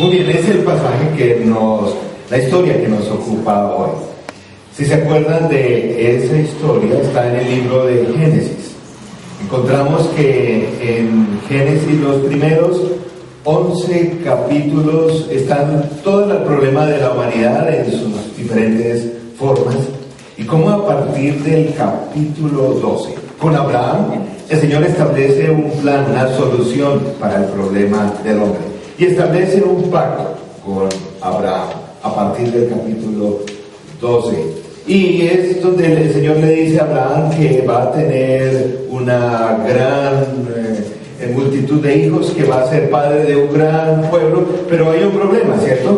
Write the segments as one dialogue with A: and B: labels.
A: Muy bien, es el pasaje la historia que nos ocupa hoy. Si se acuerdan de esa historia, está en el libro de Génesis. Encontramos que en Génesis los primeros 11 capítulos están todo el problema de la humanidad en sus diferentes formas, y cómo a partir del capítulo 12, con Abraham, el Señor establece un plan, una solución para el problema del hombre, y establece un pacto con Abraham a partir del capítulo 12. Y es donde el Señor le dice a Abraham que va a tener una gran multitud de hijos, que va a ser padre de un gran pueblo, pero hay un problema, ¿cierto?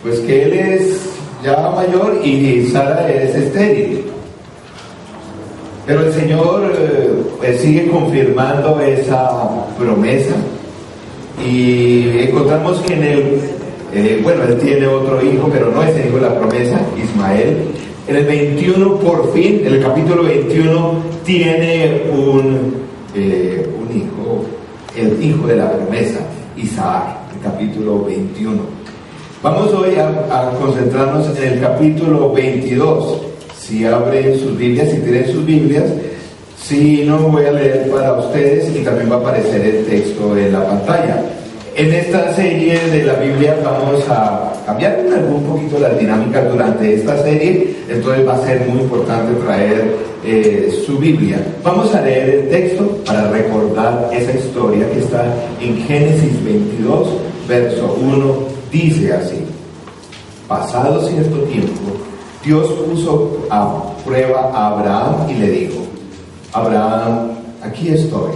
A: Pues que él es ya mayor y Sara es estéril. Pero el Señor sigue confirmando esa promesa, y encontramos que él tiene otro hijo, pero no es el hijo de la promesa, Ismael. En el 21, por fin, en el capítulo 21, tiene un hijo, el hijo de la promesa, Isaac, el capítulo 21. Vamos hoy a concentrarnos en el capítulo 22. Si abren sus Biblias, si tienen sus Biblias, si no, voy a leer para ustedes y también va a aparecer el texto en la pantalla. En esta serie de la Biblia vamos a cambiar un poquito la dinámica durante esta serie, entonces va a ser muy importante traer su Biblia. Vamos a leer el texto para recordar esa historia que está en Génesis 22, verso 1, dice así: pasado cierto tiempo, Dios puso a prueba a Abraham y le dijo: Abraham, aquí estoy.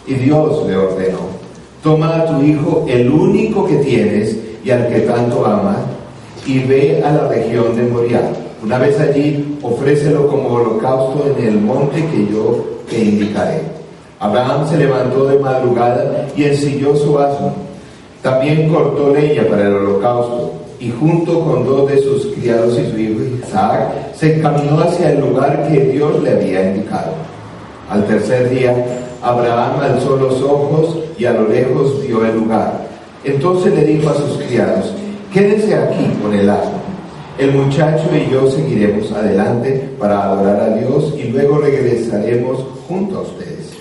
A: Y Dios le ordenó: toma a tu hijo, el único que tienes y al que tanto amas, y ve a la región de Moriah. Una vez allí, ofrécelo como holocausto en el monte que yo te indicaré. Abraham se levantó de madrugada y ensilló su asno. También cortó leña para el holocausto, y junto con 2 de sus criados y su hijo Isaac, se encaminó hacia el lugar que Dios le había indicado. Al tercer día, Abraham alzó los ojos y a lo lejos vio el lugar. Entonces le dijo a sus criados: quédense aquí con el asno. El muchacho y yo seguiremos adelante para adorar a Dios y luego regresaremos junto a ustedes.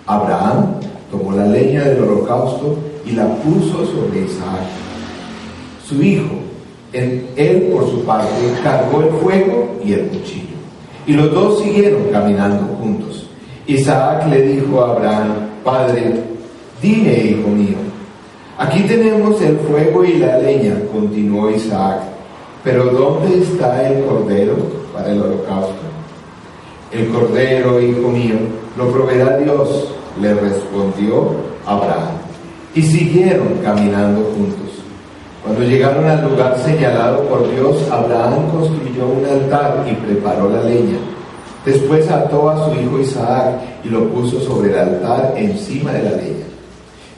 A: Abraham tomó la leña del holocausto y la puso sobre Isaac, su hijo. Él, por su parte, cargó el fuego y el cuchillo, y los dos siguieron caminando juntos. Isaac le dijo a Abraham: Padre, dime, hijo mío. Aquí tenemos el fuego y la leña, continuó Isaac, pero ¿dónde está el cordero para el holocausto? El cordero, hijo mío, lo proveerá Dios, le respondió Abraham. Y siguieron caminando juntos. Cuando llegaron al lugar señalado por Dios, Abraham construyó un altar y preparó la leña. Después ató a su hijo Isaac y lo puso sobre el altar encima de la leña.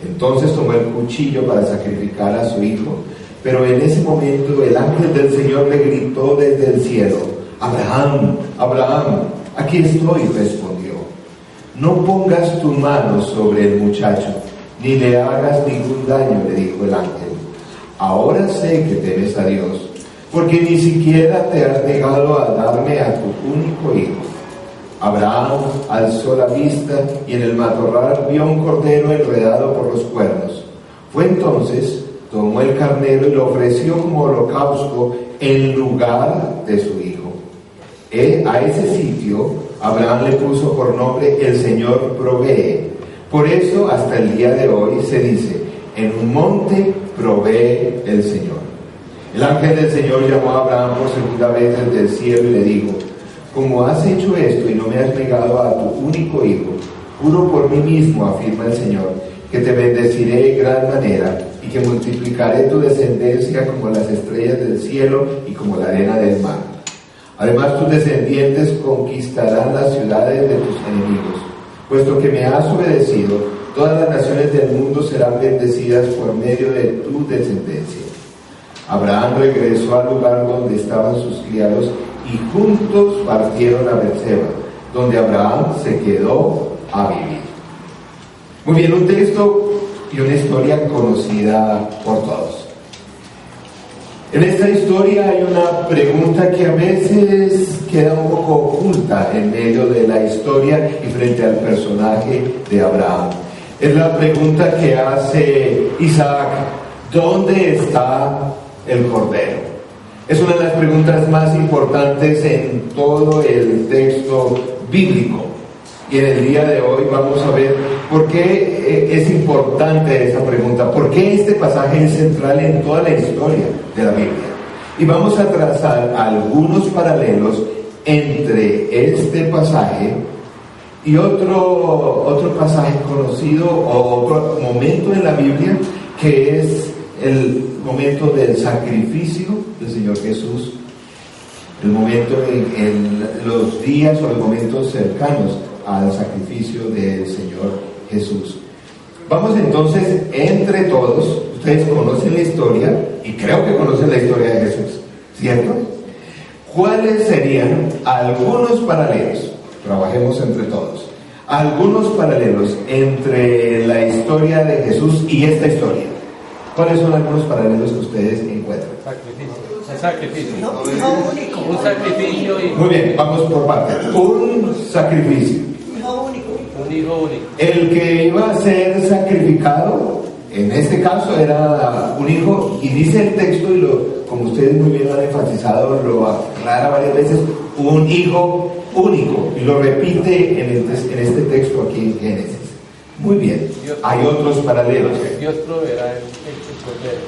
A: Entonces tomó el cuchillo para sacrificar a su hijo, pero en ese momento el ángel del Señor le gritó desde el cielo: Abraham, Abraham, aquí estoy, respondió. No pongas tu mano sobre el muchacho, ni le hagas ningún daño, le dijo el ángel. Ahora sé que temes a Dios, porque ni siquiera te has negado a darme a tu único hijo. Abraham alzó la vista y en el matorral vio un cordero enredado por los cuernos. Fue entonces, tomó el carnero y lo ofreció como holocausto en lugar de su hijo. A ese sitio Abraham le puso por nombre: el Señor provee. Por eso hasta el día de hoy se dice: en un monte provee el Señor. El ángel del Señor llamó a Abraham por segunda vez desde el cielo y le dijo: como has hecho esto y no me has negado a tu único hijo, juro por mí mismo, afirma el Señor, que te bendeciré de gran manera y que multiplicaré tu descendencia como las estrellas del cielo y como la arena del mar. Además, tus descendientes conquistarán las ciudades de tus enemigos. Puesto que me has obedecido, todas las naciones del mundo serán bendecidas por medio de tu descendencia. Abraham regresó al lugar donde estaban sus criados y juntos partieron a Berseba, donde Abraham se quedó a vivir. Muy bien, un texto y una historia conocida por todos. En esta historia hay una pregunta que a veces queda un poco oculta en medio de la historia y frente al personaje de Abraham. Es la pregunta que hace Isaac: ¿dónde está el cordero? Es una de las preguntas más importantes en todo el texto bíblico. Y en el día de hoy vamos a ver por qué es importante esa pregunta, por qué este pasaje es central en toda la historia de la Biblia. Y vamos a trazar algunos paralelos entre este pasaje y otro pasaje conocido o otro momento en la Biblia, que es el momento del sacrificio del Señor Jesús, el momento en los días o los momentos cercanos al sacrificio del Señor Jesús. Vamos entonces, entre todos, ustedes conocen la historia, y creo que conocen la historia de Jesús, ¿cierto? ¿Cuáles serían algunos paralelos? Trabajemos entre todos. Algunos paralelos entre la historia de Jesús y esta historia. ¿Cuáles son algunos paralelos que ustedes encuentran?
B: Sacrificio. Un sacrificio y...
A: Muy bien, vamos por partes. Un sacrificio.
B: Un hijo único.
A: El que iba a ser sacrificado, en este caso, era un hijo, y dice el texto, y como ustedes muy bien lo han enfatizado, lo aclara varias veces, un hijo único, y lo repite en este texto aquí en Génesis. Muy bien, hay otros paralelos.
B: Dios proveerá el cordero.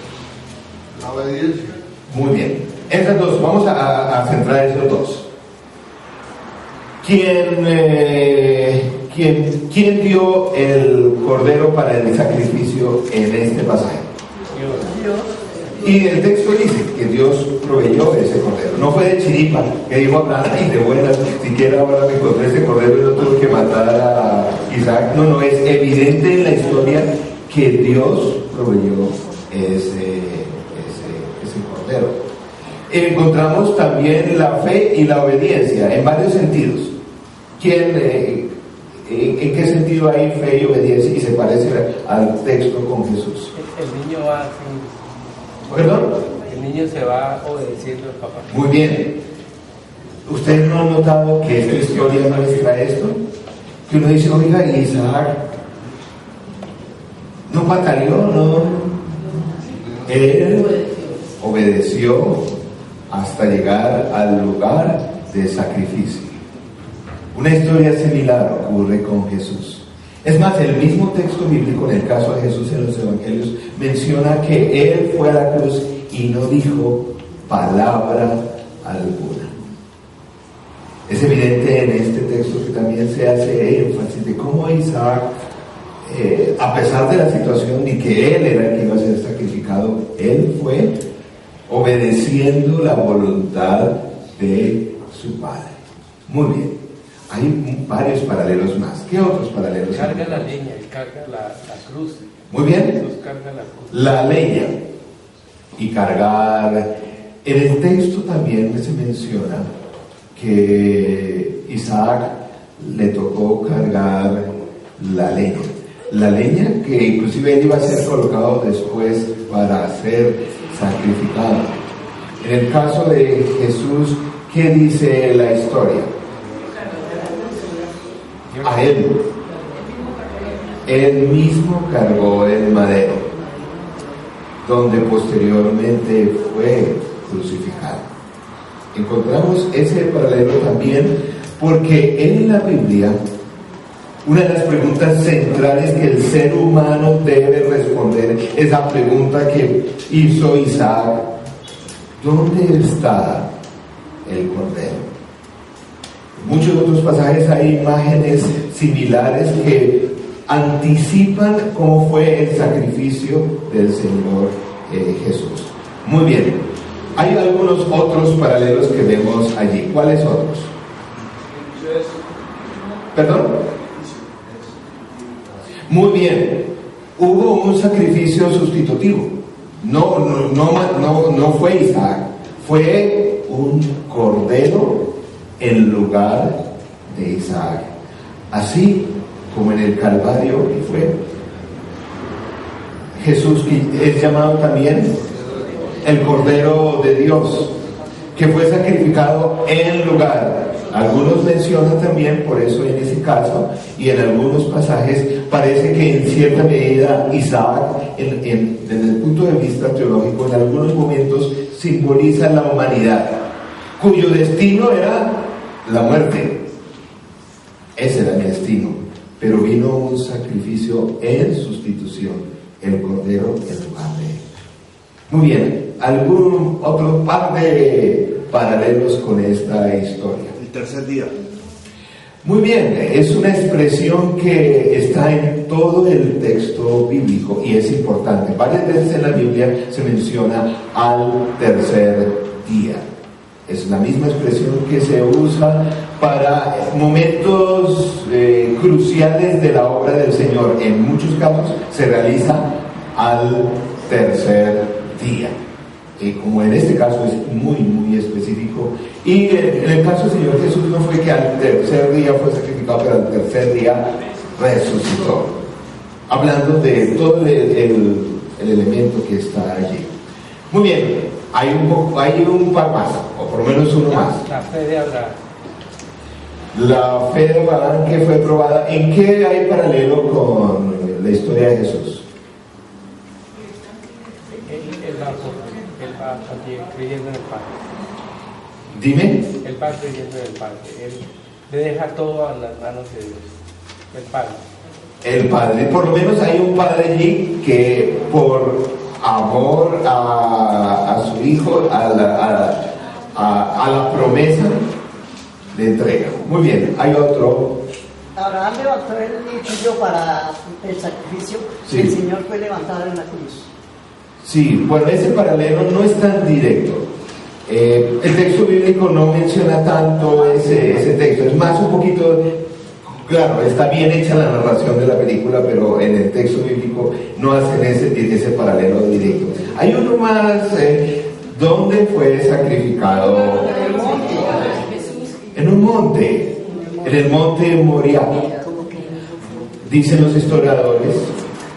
C: Obediencia.
A: Muy bien, esas dos, vamos a centrar esos dos. ¿Quién dio el cordero para el sacrificio en este pasaje?
B: Dios.
A: Y el texto dice que Dios proveyó ese cordero. No fue de chiripa, que dijo Abraham, y de buenas, siquiera ahora me encontré ese cordero y no tuve que matar a Isaac. No, es evidente en la historia que Dios proveyó ese cordero. Encontramos también la fe y la obediencia en varios sentidos. ¿En qué sentido hay fe y obediencia y se parece al texto con Jesús?
B: El niño va sin...
A: ¿Perdón?
B: El niño se va obedeciendo al papá.
A: Muy bien. ¿Ustedes no han notado que esta historia muestra esto? Que uno dice, oiga, Isaac no pataleó, no. Él obedeció hasta llegar al lugar de sacrificio. Una historia similar ocurre con Jesús. Es más, el mismo texto bíblico, en el caso de Jesús en los evangelios, menciona que Él fue a la cruz y no dijo palabra alguna. Es evidente en este texto que también se hace énfasis de cómo Isaac, a pesar de la situación y que él era el que iba a ser sacrificado, él fue obedeciendo la voluntad de su padre. Muy bien, hay varios paralelos más. ¿Qué otros paralelos?
B: Carga la leña y carga la cruz.
A: Muy bien.
B: Jesús carga la cruz.
A: La leña y cargar. En el texto también se menciona que Isaac le tocó cargar la leña. La leña que inclusive él iba a ser colocado después para ser sacrificado. En el caso de Jesús, ¿qué dice la historia? A él mismo cargó el madero, donde posteriormente fue crucificado. Encontramos ese paralelo también porque en la Biblia una de las preguntas centrales que el ser humano debe responder es la pregunta que hizo Isaac: ¿dónde está el cordero? En muchos otros pasajes hay imágenes similares que anticipan cómo fue el sacrificio del Señor Jesús. Muy bien, hay algunos otros paralelos que vemos allí. ¿Cuáles otros? ¿Perdón? Muy bien, hubo un sacrificio sustitutivo. No fue Isaac, fue un cordero en lugar de Isaac. Así como en el Calvario, y fue Jesús, que es llamado también el Cordero de Dios, que fue sacrificado en lugar. Algunos mencionan también, por eso en ese caso, y en algunos pasajes, parece que en cierta medida Isaac, desde el punto de vista teológico, en algunos momentos simboliza la humanidad, cuyo destino era la muerte. Ese era mi destino, pero vino un sacrificio en sustitución, el Cordero en lugar de él. Muy bien, algún otro par de paralelos con esta historia.
C: El tercer día.
A: Muy bien, es una expresión que está en todo el texto bíblico y es importante. Varias veces en la Biblia se menciona al tercer día. Es la misma expresión que se usa para momentos cruciales de la obra del Señor. En muchos casos se realiza al tercer día. Como en este caso es muy, muy específico. Y en el caso del Señor Jesús no fue que al tercer día fue sacrificado, pero al tercer día resucitó. Hablando de todo el elemento que está allí. Muy bien, hay un par más, o por lo menos uno más.
B: La fe de Abraham.
A: La fe de Abraham que fue probada. ¿En qué hay paralelo con la historia de Jesús?
B: Él va también creyendo en el Padre.
A: Dime.
B: Él va creyendo en el Padre. Él le deja todo a las manos de Dios. El Padre.
A: El Padre. Por lo menos hay un Padre allí que por amor a su Hijo, a la promesa, le entrega. Muy bien, hay otro.
D: Abraham levantó el cuchillo para el sacrificio.
A: Sí.
D: El Señor fue levantado en la cruz.
A: Sí, bueno, ese paralelo no es tan directo. El texto bíblico no menciona tanto ese texto, es más un poquito, claro, está bien hecha la narración de la película, pero en el texto bíblico no hacen ese paralelo directo. Hay uno más, ¿dónde fue sacrificado? En un monte, en el monte Moriah. Dicen los historiadores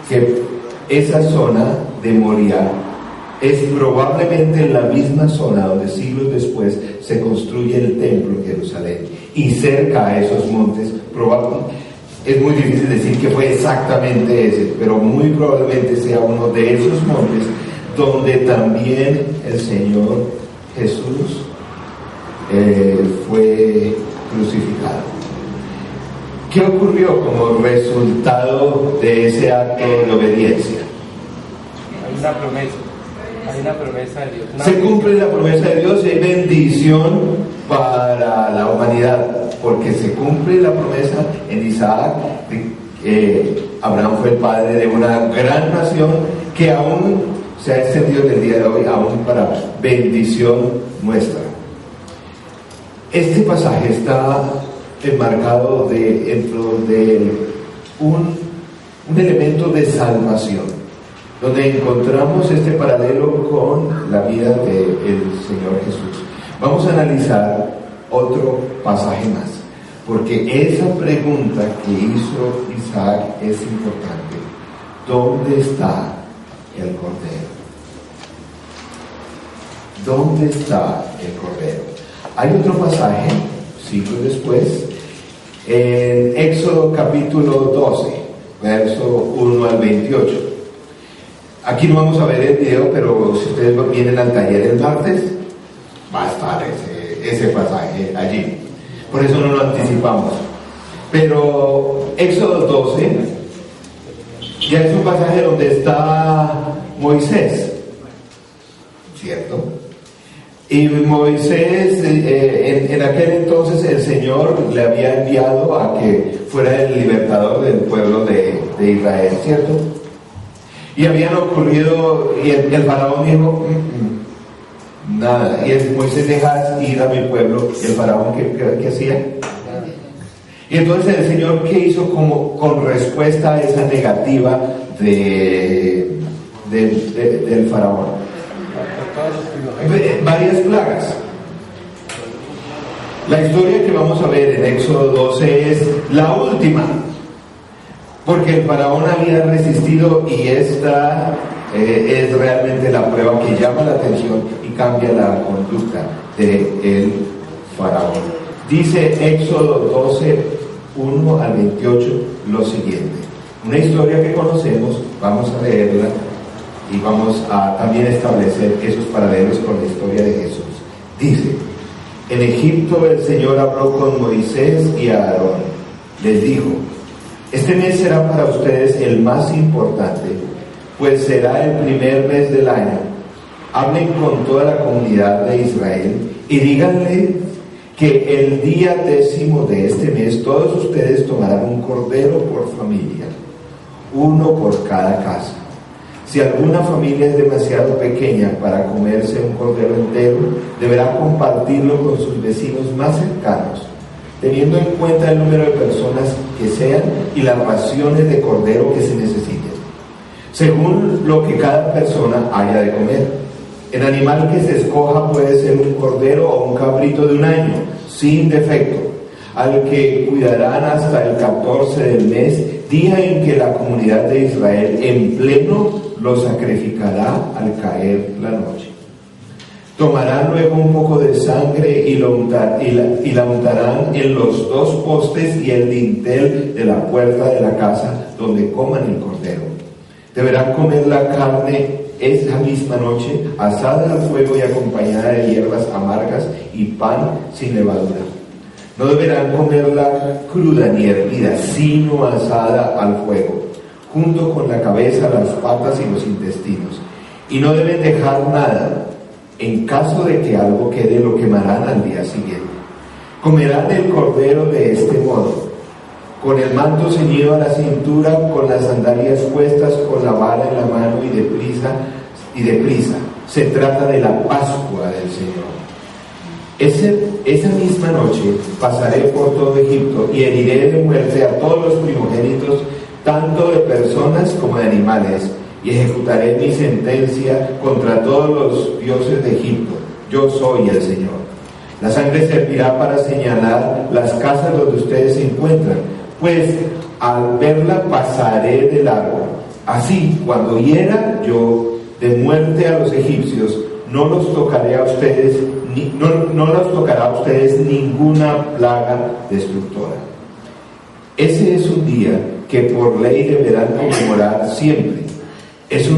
A: que esa zona de Moriah es probablemente la misma zona donde siglos después se construye el templo en Jerusalén, y cerca a esos montes, es muy difícil decir que fue exactamente ese, pero muy probablemente sea uno de esos montes donde también el Señor Jesús fue crucificado. ¿Qué ocurrió como resultado de ese acto de obediencia?
B: Hay una promesa de Dios.
A: Se cumple la promesa de Dios y hay bendición para la humanidad, porque se cumple la promesa en Isaac. Abraham fue el padre de una gran nación que aún se ha extendido en el día de hoy, aún para bendición nuestra. Este pasaje está enmarcado dentro de un elemento de salvación, donde encontramos este paralelo con la vida del Señor Jesús. Vamos a analizar otro pasaje más, porque esa pregunta que hizo Isaac es importante. ¿Dónde está el Cordero? ¿Dónde está el Cordero? Hay otro pasaje, siglos después, en Éxodo capítulo 12, verso 1 al 28. Aquí no vamos a ver el video, pero si ustedes vienen al taller el martes, va a estar ese pasaje allí. Por eso no lo anticipamos. Pero Éxodo 12 ya es un pasaje donde está Moisés, ¿cierto? Y Moisés, en aquel entonces el Señor le había enviado a que fuera el libertador del pueblo de Israel, ¿cierto? Y habían ocurrido, y el faraón dijo, nada, y Moisés, deja ir a mi pueblo. Y el faraón, ¿qué hacía? Y entonces el Señor, ¿qué hizo con respuesta a esa negativa del faraón? Varias plagas. La historia que vamos a ver en Éxodo 12 es la última, porque el faraón había resistido y esta es realmente la prueba que llama la atención y cambia la conducta del faraón. Dice Éxodo 12, 1 al 28 lo siguiente. Una historia que conocemos, vamos a leerla y vamos a también establecer esos paralelos con la historia de Jesús. Dice: en Egipto el Señor habló con Moisés y a Aarón. Les dijo: este mes será para ustedes el más importante, pues será el primer mes del año. Hablen con toda la comunidad de Israel y díganle que el día 10º de este mes todos ustedes tomarán un cordero por familia, uno por cada casa. Si alguna familia es demasiado pequeña para comerse un cordero entero, deberá compartirlo con sus vecinos más cercanos, teniendo en cuenta el número de personas que sean y las raciones de cordero que se necesiten, según lo que cada persona haya de comer. El animal que se escoja puede ser un cordero o un cabrito de un año, sin defecto, al que cuidarán hasta el 14 del mes, día en que la comunidad de Israel en pleno lo sacrificará al caer la noche. Tomarán luego un poco de sangre y la untarán en los 2 postes y el dintel de la puerta de la casa donde coman el cordero. Deberán comer la carne esa misma noche, asada al fuego y acompañada de hierbas amargas y pan sin levadura. No deberán comerla cruda ni hervida, sino asada al fuego, junto con la cabeza, las patas y los intestinos. Y no deben dejar nada. En caso de que algo quede, lo quemarán al día siguiente. Comerán el cordero de este modo: con el manto ceñido a la cintura, con las sandalias puestas, con la vara en la mano y deprisa. Se trata de la Pascua del Señor. Esa misma noche pasaré por todo Egipto y heriré de muerte a todos los primogénitos, tanto de personas como de animales, y ejecutaré mi sentencia contra todos los dioses de Egipto. Yo soy el Señor. La sangre servirá para señalar las casas donde ustedes se encuentran, pues al verla pasaré de largo. Así, cuando hiera yo de muerte a los egipcios, no los tocará a ustedes ninguna plaga destructora. Ese es un día que por ley deberán conmemorar siempre. Es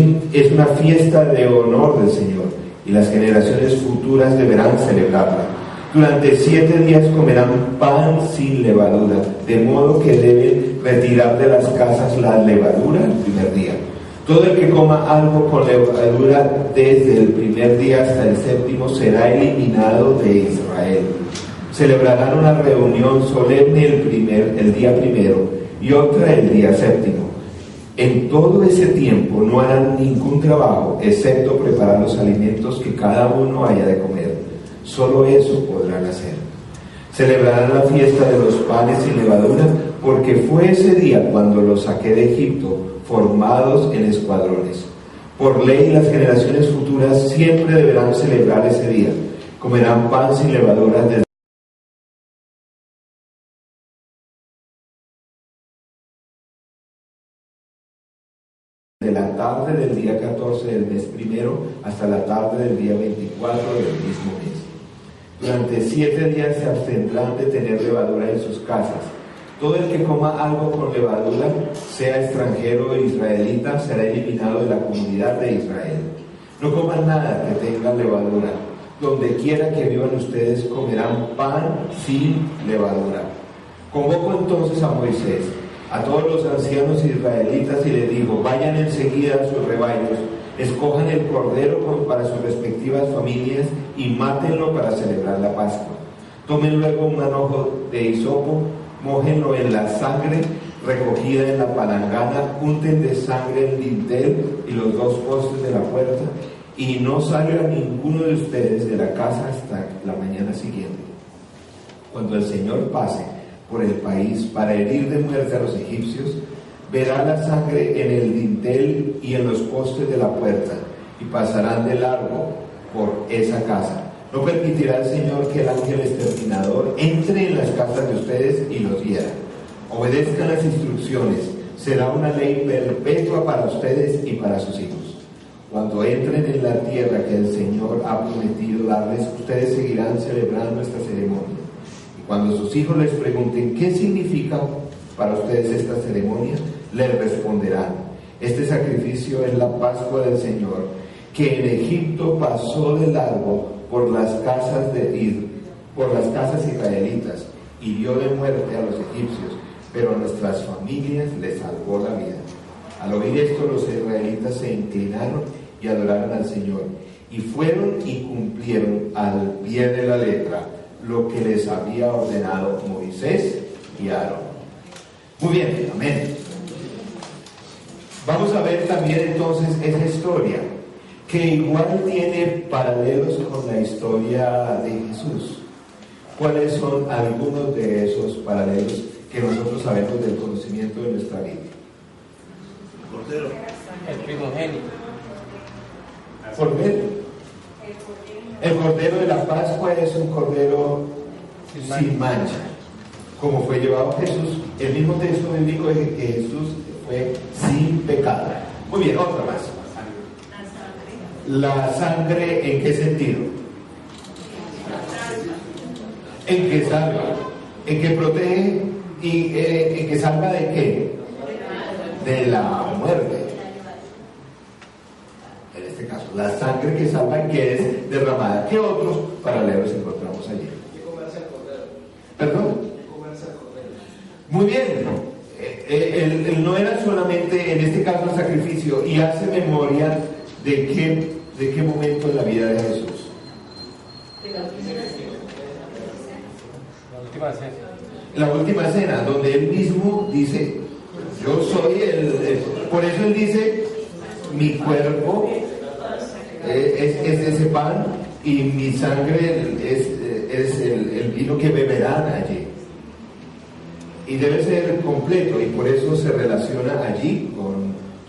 A: una fiesta de honor del Señor, y las generaciones futuras deberán celebrarla. Durante 7 días comerán pan sin levadura, de modo que deben retirar de las casas la levadura el primer día. Todo el que coma algo con levadura desde el primer día hasta el 7º será eliminado de Israel. Celebrarán una reunión solemne el día primero y otra el día 7º. En todo ese tiempo no harán ningún trabajo, excepto preparar los alimentos que cada uno haya de comer. Solo eso podrán hacer. Celebrarán la fiesta de los panes sin levadura, porque fue ese día cuando los saqué de Egipto, formados en escuadrones. Por ley, las generaciones futuras siempre deberán celebrar ese día. Comerán pan sin levadura desde la tarde del día 14 del mes primero hasta la tarde del día 24 del mismo mes. Durante 7 días se abstendrán de tener levadura en sus casas. Todo el que coma algo con levadura, sea extranjero o israelita, será eliminado de la comunidad de Israel. No coman nada que tenga levadura. Donde quiera que vivan ustedes comerán pan sin levadura. Convoco entonces a Moisés, a todos los ancianos israelitas, y les digo: vayan enseguida a sus rebaños, escojan el cordero para sus respectivas familias y mátenlo para celebrar la Pascua. Tomen luego un manojo de hisopo, mójenlo en la sangre recogida en la palangana, unten de sangre el dintel y los 2 postes de la puerta, y no salga ninguno de ustedes de la casa hasta la mañana siguiente. Cuando el Señor pase por el país para herir de muerte a los egipcios, verá la sangre en el dintel y en los postes de la puerta, y pasarán de largo por esa casa. No permitirá el Señor que el ángel exterminador entre en las casas de ustedes y los hiera. Obedezcan las instrucciones, será una ley perpetua para ustedes y para sus hijos. Cuando entren en la tierra que el Señor ha prometido darles, ustedes seguirán celebrando esta ceremonia. Y cuando sus hijos les pregunten qué significa para ustedes esta ceremonia, les responderán: este sacrificio es la Pascua del Señor, que en Egipto pasó de largo por las casas israelitas y dio de muerte a los egipcios, pero a nuestras familias les salvó la vida. Al oír esto, los israelitas se inclinaron y adoraron al Señor, y fueron y cumplieron al pie de la letra lo que les había ordenado Moisés y Aarón. Muy bien, amén. Vamos a ver también entonces esa historia, que igual tiene paralelos con la historia de Jesús. ¿Cuáles son algunos de esos paralelos que nosotros sabemos del conocimiento de nuestra Biblia?
C: Cordero.
B: El primogénito.
A: Cordero. El cordero de la Pascua es un cordero sin mancha, como fue llevado Jesús. El mismo texto bíblico dice que Jesús fue sin pecado. Muy bien, otra más. La sangre, ¿en qué sentido? En que salva, en que protege y en que salva ¿de qué? De la muerte. En este caso, la sangre que salva y que es derramada. ¿Qué otros paralelos encontramos allí? ¿Perdón? Muy bien. Él no era solamente, en este caso, el sacrificio, y hace memoria de qué momento en la vida de Jesús.
B: La última cena.
A: La última cena, donde él mismo dice: yo soy por eso él dice: mi cuerpo es ese pan y mi sangre es el vino que beberán allí. Y debe ser completo, y por eso se relaciona allí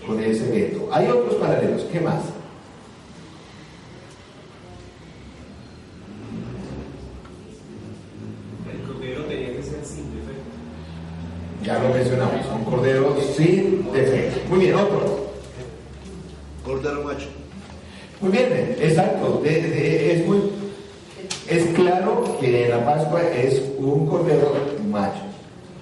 A: con ese evento. Hay otros paralelos. ¿Qué más?
C: El cordero tenía que ser sin defecto.
A: Ya lo mencionamos, un cordero sin defecto. Muy bien, otro.
C: Cordero macho.
A: Muy bien, exacto. Es claro que la Pascua es un cordero macho.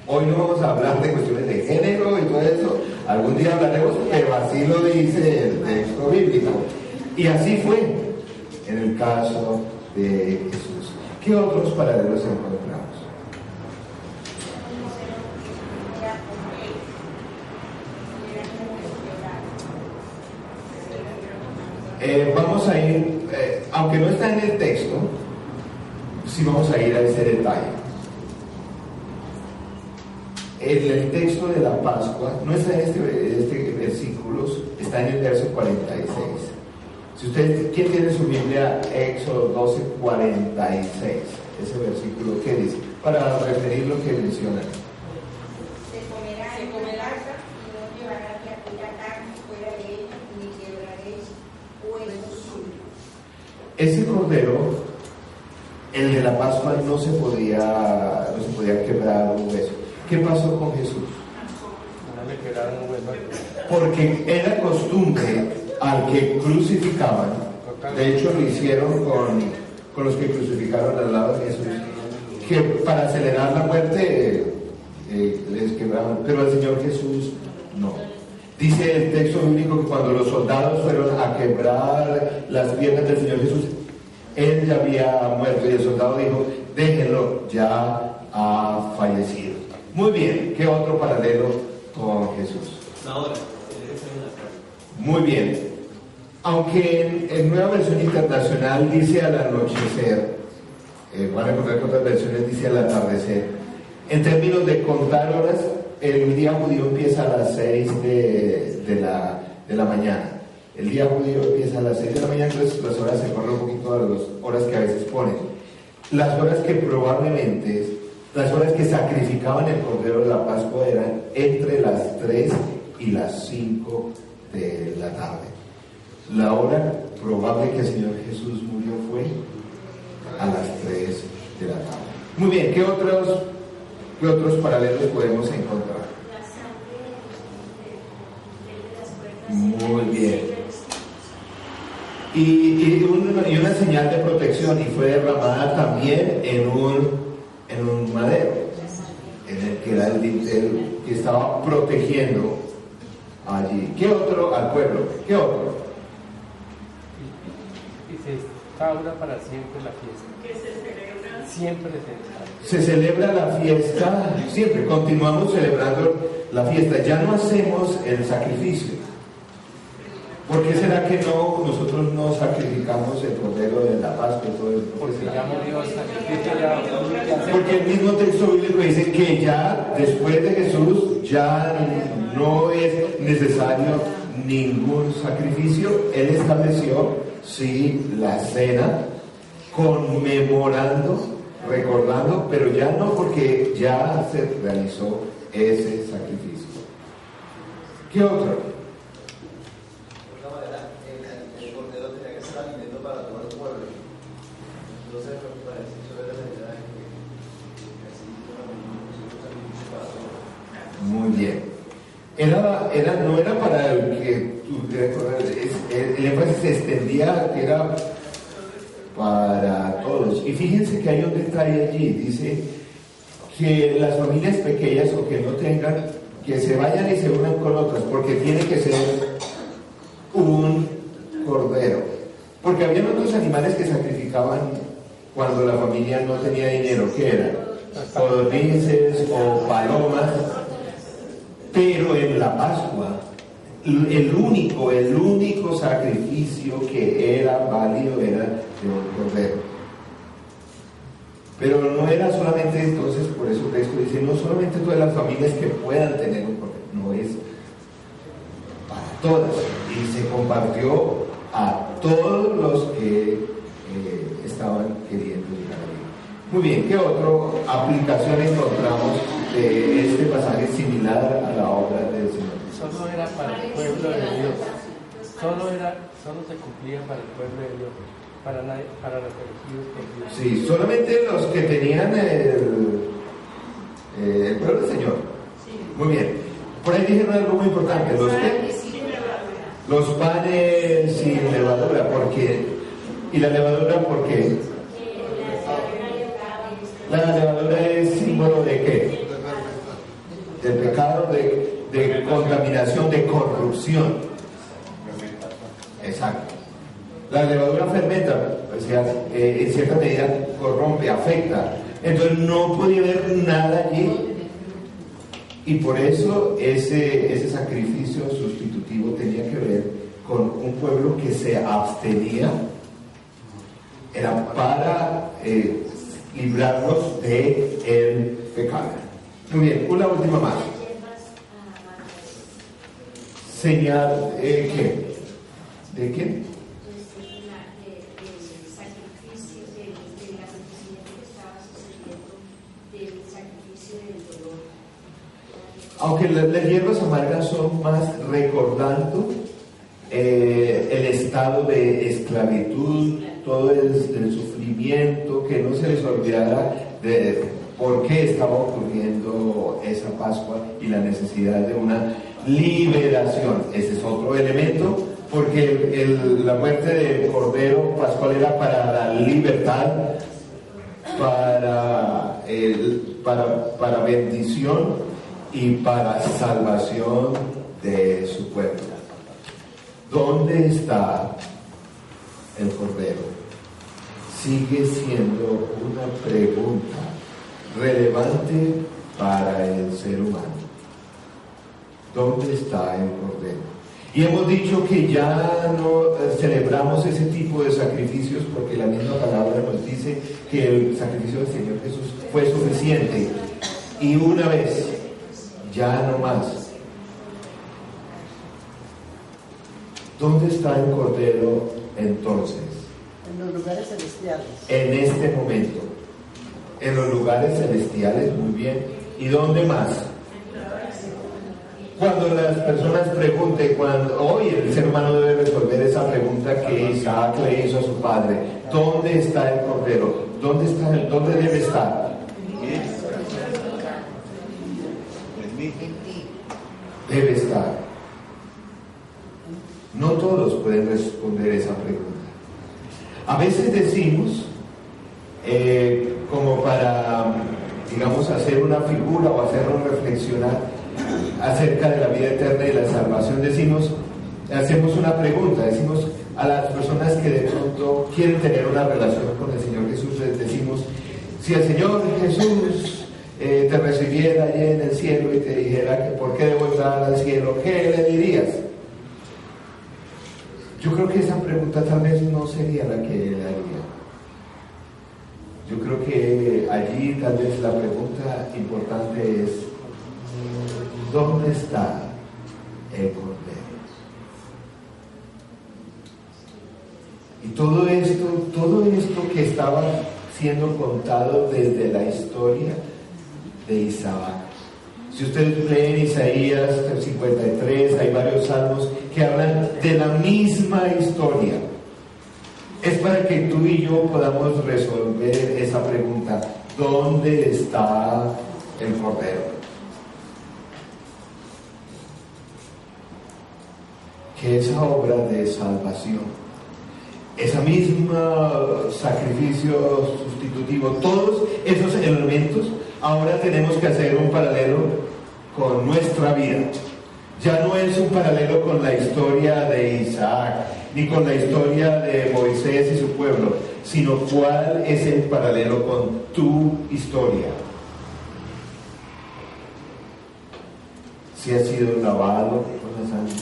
A: Hoy no vamos a hablar de cuestiones de género y todo eso. Algún día hablaremos, pero así lo dice el texto bíblico. Y así fue en el caso de Jesús. ¿Qué otros paralelos encontramos? Vamos a ir, aunque no está en el texto, sí vamos a ir a ese detalle. El texto de la Pascua no está en este versículo, está en el verso 46. Si usted, ¿quién tiene su Biblia? Éxodo 12, 46. Ese versículo, ¿qué dice? Para referir lo que menciona.
E: Se comerá y no llevará criatura carne fuera de ella, ni quebraréis huesos suyos.
A: Ese cordero, el de la Pascua, no se podía quebrar un hueso. ¿Qué pasó con Jesús?
B: No le quedaron un hueso.
A: Porque era costumbre al que crucificaban, de hecho lo hicieron con los que crucificaron al lado de Jesús, que para acelerar la muerte les quebraban, pero al Señor Jesús no. Dice el texto bíblico que cuando los soldados fueron a quebrar las piernas del Señor Jesús, él ya había muerto y el soldado dijo: déjenlo, ya ha fallecido. Muy bien, ¿qué otro paralelo con Jesús?
C: La hora.
A: Muy bien. Aunque en Nueva Versión Internacional dice al anochecer, van a encontrar que otras versiones dice al atardecer. En términos de contar horas, el día judío empieza a las 6 de la mañana. El día judío empieza a las 6 de la mañana, entonces las horas se corren un poquito a las horas que a veces ponen. Las horas que probablemente, las horas que sacrificaban el cordero de la Pascua eran entre las 3 y las 5 de la tarde. La hora probable que el Señor Jesús murió fue a las 3 de la tarde. Muy bien, ¿qué otros paralelos podemos encontrar? Muy bien. y una señal de protección, y fue derramada también en un madero, en el que era el que estaba protegiendo allí. ¿Qué otro? Al pueblo. ¿Qué otro?
B: Y se instaura para siempre la fiesta.
F: Que se celebra.
B: Siempre se instaura.
A: Se celebra la fiesta, siempre continuamos celebrando la fiesta, ya no hacemos el sacrificio. ¿Por qué será que nosotros no sacrificamos el cordero de la Pascua y todo eso? ¿Por qué
B: Porque
A: será?
B: ya murió el sacrificio, ya
A: Porque el mismo texto bíblico dice que ya después de Jesús ya no es necesario ningún sacrificio. Él estableció, sí, la cena, conmemorando, recordando, pero ya no, porque ya se realizó ese sacrificio. ¿Qué otro?
C: De alguna manera, el cordero tenía que ser alimento para todo el pueblo. Entonces, parece que eso era la idea de que así nosotros sacrificio para todos.
A: Muy bien. No era para el que el énfasis se extendía, que era para todos. Y fíjense que hay un detalle allí, dice que las familias pequeñas o que no tengan, que se vayan y se unan con otras, porque tiene que ser un cordero. Porque había otros animales que sacrificaban cuando la familia no tenía dinero, ¿qué eran? Codornices o palomas. Pero en la Pascua, el único sacrificio que era válido era de un cordero. Pero no era solamente, entonces, por eso Cristo dice, no solamente todas las familias que puedan tener un cordero, no es para todas. Y se compartió a todos los que estaban queriendo llegar allí. Muy bien, ¿qué otra aplicación encontramos de este pasaje similar a la obra del Señor?
B: Solo era para el pueblo de Dios. Solo se cumplía para el pueblo de Dios, para nadie, para los elegidos por Dios.
A: Sí, solamente los que tenían el pueblo del Señor. Muy bien. Por ahí dijeron algo muy importante. Los panes sin levadura, ¿por qué? ¿Y la levadura por qué? La levadura es símbolo de qué? Del pecado, de contaminación, de corrupción. Exacto. La levadura fermenta, o sea, en cierta medida corrompe, afecta. Entonces no podía haber nada allí. Y por eso ese sacrificio sustitutivo tenía que ver con un pueblo que se abstenía. Era para librarnos de el pecado. Muy bien, una última más. Señal, ¿qué? ¿De qué?
E: Del sacrificio, del acontecimiento que estaba sucediendo, del sacrificio del dolor.
A: Aunque las hierbas amargas son más recordando el estado de esclavitud, todo el sufrimiento, que no se les olvidara de por qué estaba ocurriendo esa Pascua y la necesidad de una liberación. Ese es otro elemento, porque la muerte del Cordero Pascual era para la libertad, para bendición y para salvación de su pueblo. ¿Dónde está el Cordero? Sigue siendo una pregunta relevante para el ser humano. ¿Dónde está el Cordero? Y hemos dicho que ya no celebramos ese tipo de sacrificios porque la misma palabra nos dice que el sacrificio del Señor Jesús fue suficiente. Y una vez, ya no más. ¿Dónde está el Cordero entonces?
D: En los lugares celestiales.
A: En este momento. En los lugares celestiales, muy bien. ¿Y dónde más? Cuando las personas pregunten, hoy el ser humano debe resolver esa pregunta que Isaac le hizo a su padre: ¿dónde está el Cordero? ¿Dónde debe estar? Debe estar. No todos pueden responder esa pregunta. A veces decimos, como para, digamos, hacer una figura o hacernos reflexionar acerca de la vida eterna y la salvación, hacemos una pregunta, decimos a las personas que de pronto quieren tener una relación con el Señor Jesús, les decimos, si el Señor Jesús te recibiera allí en el cielo y te dijera que por qué debo entrar al cielo, ¿qué le dirías? Yo creo que esa pregunta tal vez no sería la que él haría. Yo creo que allí tal vez la pregunta importante es, ¿dónde está el Cordero? Y todo esto que estaba siendo contado desde la historia de Isaac. Si ustedes leen Isaías 53, hay varios salmos que hablan de la misma historia. Es para que tú y yo podamos resolver esa pregunta: ¿dónde está el Cordero? Que esa obra de salvación, esa misma sacrificio sustitutivo, todos esos elementos, ahora tenemos que hacer un paralelo con nuestra vida. Ya no es un paralelo con la historia de Isaac, ni con la historia de Moisés y su pueblo, sino cuál es el paralelo con tu historia. Si has sido lavado con la sangre,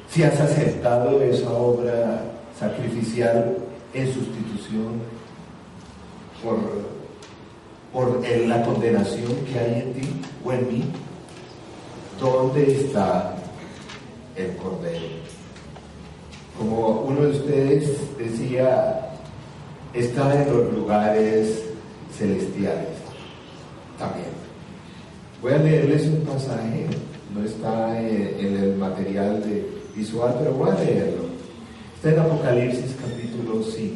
A: si has aceptado esa obra sacrificial en sustitución por la condenación que hay en ti o en mí, ¿dónde está el Cordero? Como uno de ustedes decía, está en los lugares celestiales también. Voy a leerles un pasaje, no está en el material visual, pero voy a leerlo. Está en Apocalipsis capítulo 5.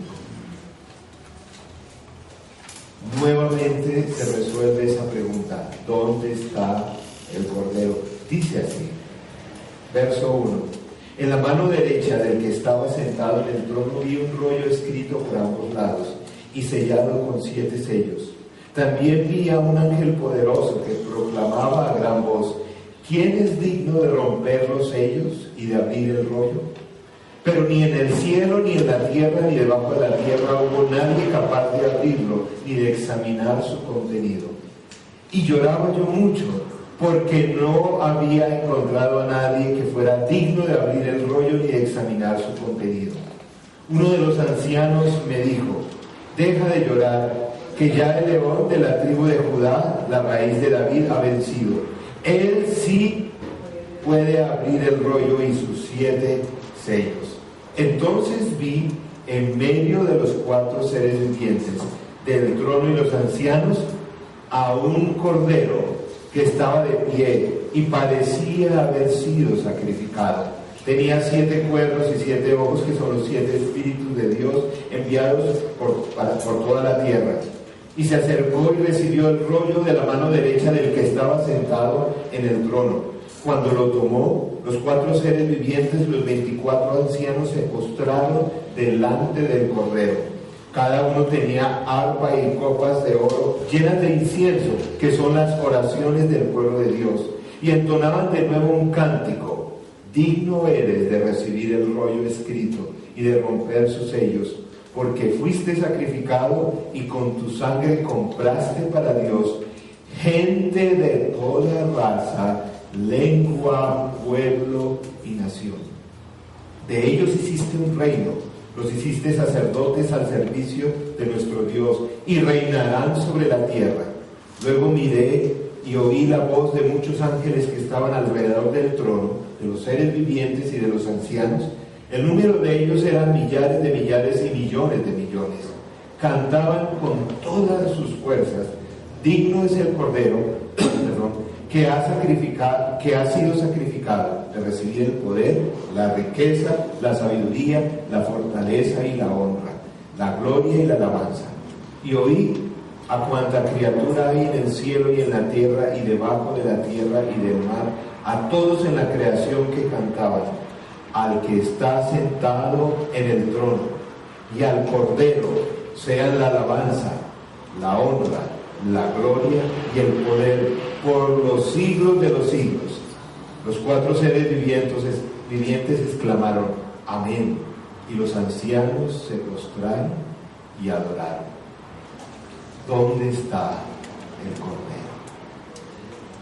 A: Nuevamente se resuelve esa pregunta: ¿dónde está el Cordero? Dice así, verso 1: en la mano derecha del que estaba sentado en el trono vi un rollo escrito por ambos lados y sellado con 7 sellos. También vi a un ángel poderoso que proclamaba a gran voz: ¿quién es digno de romper los sellos y de abrir el rollo? Pero ni en el cielo, ni en la tierra, ni debajo de la tierra hubo nadie capaz de abrirlo, ni de examinar su contenido. Y lloraba yo mucho, porque no había encontrado a nadie que fuera digno de abrir el rollo ni de examinar su contenido. Uno de los ancianos me dijo: deja de llorar, que ya el león de la tribu de Judá, la raíz de David, ha vencido. Él sí puede abrir el rollo y sus 7 sellos. Entonces vi en medio de los 4 seres vivientes, del trono y los ancianos, a un cordero que estaba de pie y parecía haber sido sacrificado. Tenía 7 cuernos y 7 ojos, que son los 7 espíritus de Dios enviados por toda la tierra. Y se acercó y recibió el rollo de la mano derecha del que estaba sentado en el trono. Cuando lo tomó, los 4 seres vivientes, los 24 ancianos, se postraron delante del Cordero. Cada uno tenía arpa y copas de oro llenas de incienso, que son las oraciones del pueblo de Dios. Y entonaban de nuevo un cántico: digno eres de recibir el rollo escrito y de romper sus sellos, porque fuiste sacrificado y con tu sangre compraste para Dios gente de toda raza, lengua, pueblo y nación. De ellos hiciste un reino, los hiciste sacerdotes al servicio de nuestro Dios, y reinarán sobre la tierra. Luego miré y oí la voz de muchos ángeles que estaban alrededor del trono, de los seres vivientes y de los ancianos. El número de ellos eran millares de millares y millones de millones. Cantaban con todas sus fuerzas: digno es el Cordero, que ha sido sacrificado, de recibir el poder, la riqueza, la sabiduría, la fortaleza y la honra, la gloria y la alabanza. Y oí a cuanta criatura hay en el cielo y en la tierra y debajo de la tierra y del mar, a todos en la creación, que cantaban: al que está sentado en el trono y al Cordero sean la alabanza, la honra, la gloria y el poder por los siglos de los siglos. Los 4 seres vivientes exclamaron, amén, y los ancianos se postraron y adoraron. ¿Dónde está el Cordero?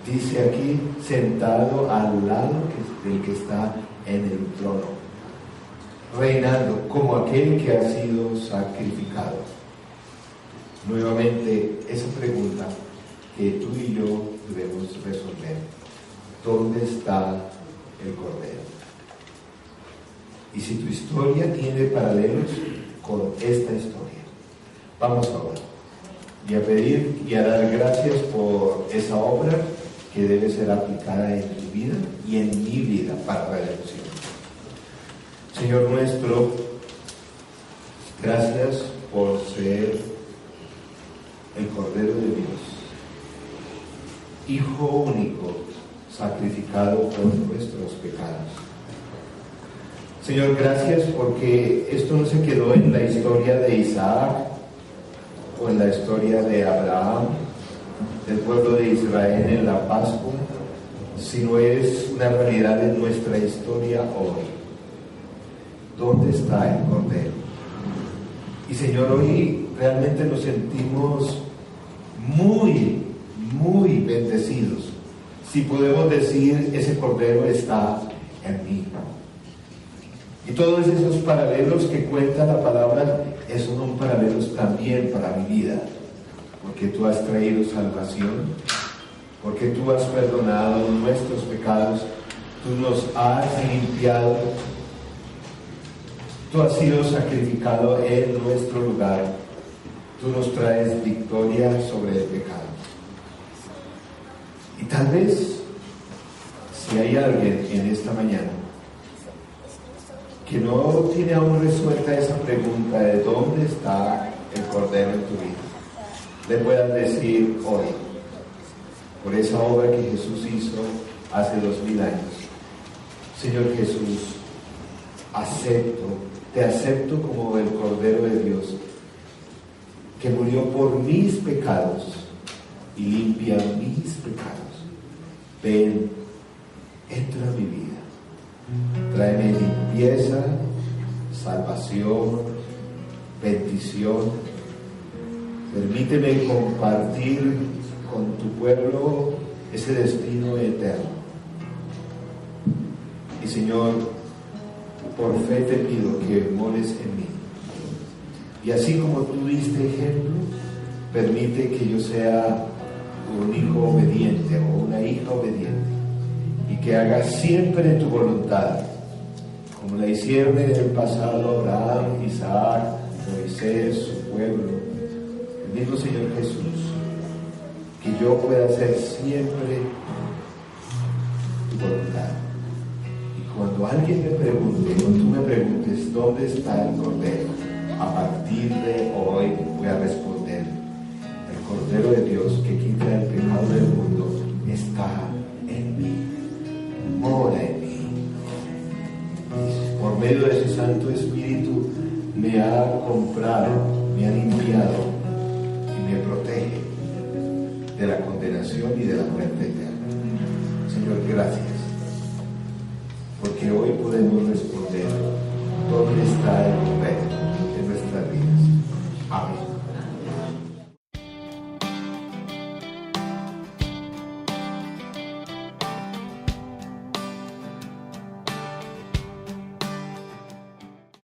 A: Dice aquí, sentado al lado del que está en el trono, reinando como aquel que ha sido sacrificado. Nuevamente, esa pregunta que tú y yo debemos resolver. ¿Dónde está el Cordero? Y si tu historia tiene paralelos con esta historia, vamos ahora y a pedir y a dar gracias por esa obra que debe ser aplicada en tu vida y en mi vida para redención. Señor nuestro, gracias por ser el Cordero de Dios, Hijo único, sacrificado por nuestros pecados. Señor, gracias porque esto no se quedó en la historia de Isaac o en la historia de Abraham, del pueblo de Israel en la Pascua, sino es una realidad en nuestra historia hoy. ¿Dónde está el Cordero? Y Señor, hoy realmente nos sentimos muy, muy bendecidos si podemos decir, ese Cordero está en mí. Y todos esos paralelos que cuenta la palabra son paralelos también para mi vida, porque tú has traído salvación, porque tú has perdonado nuestros pecados, tú nos has limpiado, tú has sido sacrificado en nuestro lugar, tú nos traes victoria sobre el pecado. Y tal vez, si hay alguien en esta mañana que no tiene aún resuelta esa pregunta de dónde está el Cordero en tu vida, le puedas decir hoy, por esa obra que Jesús hizo hace 2000 años, Señor Jesús, te acepto como el Cordero de Dios, que murió por mis pecados y limpia mis pecados. Ven, entra a mi vida, tráeme limpieza, salvación, bendición. Permíteme compartir con tu pueblo ese destino eterno. Y Señor, por fe te pido que mores en mí. Y así como tú diste ejemplo, permite que yo sea un hijo obediente o una hija obediente y que haga siempre tu voluntad, como la hicieron en el pasado Abraham, Isaac, Moisés, su pueblo. El mismo Señor Jesús, que yo pueda hacer siempre tu voluntad. Y cuando alguien me pregunte, cuando tú me preguntes dónde está el Cordero, a partir de hoy voy a responder: el Cordero de Dios que quita el pecado del mundo está en mí, mora en mí. Y por medio de ese Santo Espíritu me ha comprado, me ha limpiado y me protege de la condenación y de la muerte eterna. Señor, gracias, porque hoy podemos responder